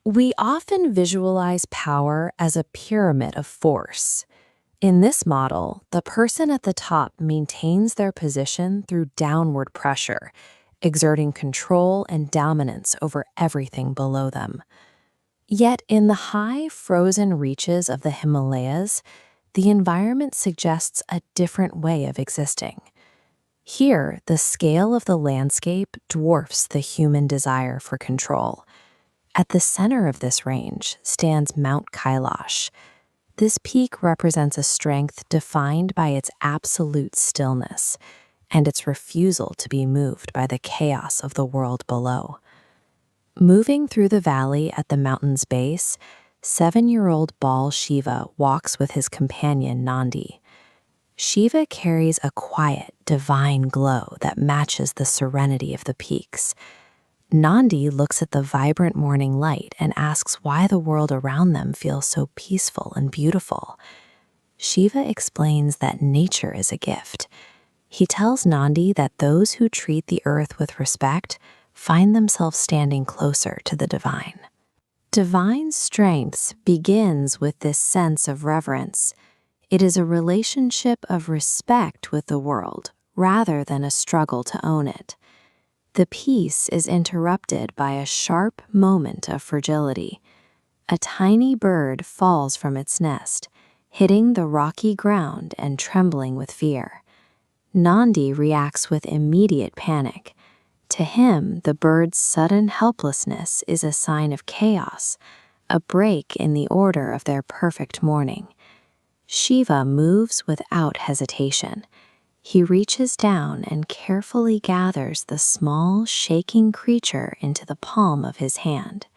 We often visualize power as a pyramid of force. In this model, the person at the top maintains their position through downward pressure, exerting control and dominance over everything below them. Yet in the high, frozen reaches of the Himalayas, the environment suggests a different way of existing. Here, the scale of the landscape dwarfs the human desire for control. At the center of this range stands Mount Kailash. This peak represents a strength defined by its absolute stillness and its refusal to be moved by the chaos of the world below. Moving through the valley at the mountain's base, 7-year-old Baal Shiva walks with his companion Nandi. Shiva carries a quiet, divine glow that matches the serenity of the peaks. Nandi looks at the vibrant morning light and asks why the world around them feels so peaceful and beautiful. Shiva explains that nature is a gift. He tells Nandi that those who treat the earth with respect find themselves standing closer to the divine. Divine strength begins with this sense of reverence. It is a relationship of respect with the world, rather than a struggle to own it. The peace is interrupted by a sharp moment of fragility. A tiny bird falls from its nest, hitting the rocky ground and trembling with fear. Nandi reacts with immediate panic. To him, the bird's sudden helplessness is a sign of chaos, a break in the order of their perfect morning. Shiva moves without hesitation. He reaches down and carefully gathers the small, shaking creature into the palm of his hand.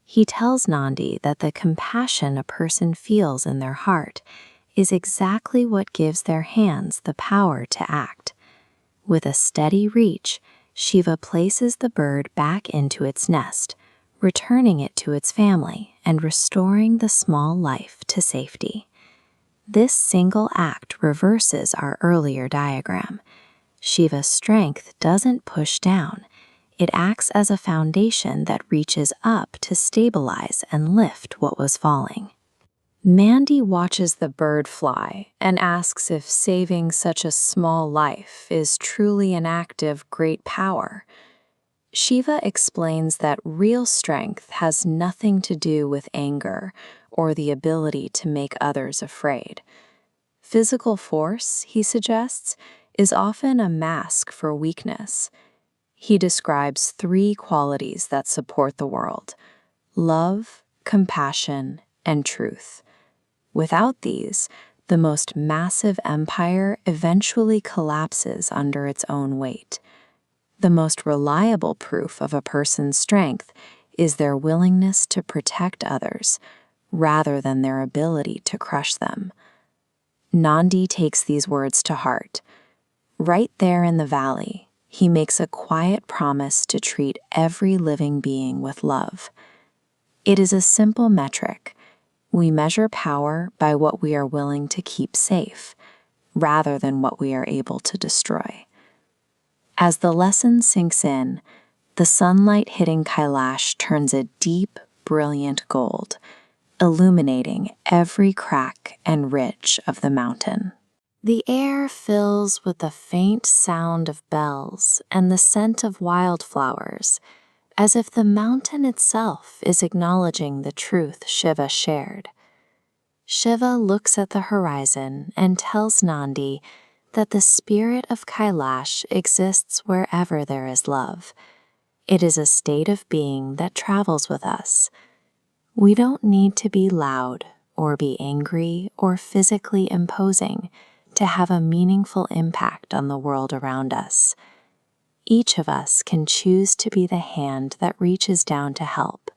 He tells Nandi that the compassion a person feels in their heart is exactly what gives their hands the power to act. With a steady reach, Shiva places the bird back into its nest, returning it to its family and restoring the small life to safety. This single act reverses our earlier diagram. Shiva's strength doesn't push down. It acts as a foundation that reaches up to stabilize and lift what was falling. Nandi watches the bird fly and asks if saving such a small life is truly an act of great power. Shiva explains that real strength has nothing to do with anger or the ability to make others afraid. Physical force, he suggests, is often a mask for weakness. He describes 3 qualities that support the world: love, compassion, and truth. Without these, the most massive empire eventually collapses under its own weight. The most reliable proof of a person's strength is their willingness to protect others, rather than their ability to crush them. Nandi takes these words to heart. Right there in the valley, he makes a quiet promise to treat every living being with love. It is a simple metric. We measure power by what we are willing to keep safe, rather than what we are able to destroy. As the lesson sinks in, the sunlight hitting Kailash turns a deep, brilliant gold, illuminating every crack and ridge of the mountain. The air fills with the faint sound of bells and the scent of wildflowers, as if the mountain itself is acknowledging the truth Shiva shared. Shiva looks at the horizon and tells Nandi that the spirit of Kailash exists wherever there is love. It is a state of being that travels with us. We don't need to be loud or be angry or physically imposing to have a meaningful impact on the world around us. Each of us can choose to be the hand that reaches down to help,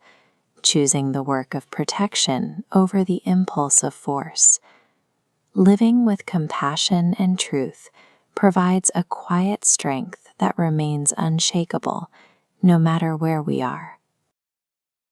choosing the work of protection over the impulse of force. Living with compassion and truth provides a quiet strength that remains unshakable, no matter where we are.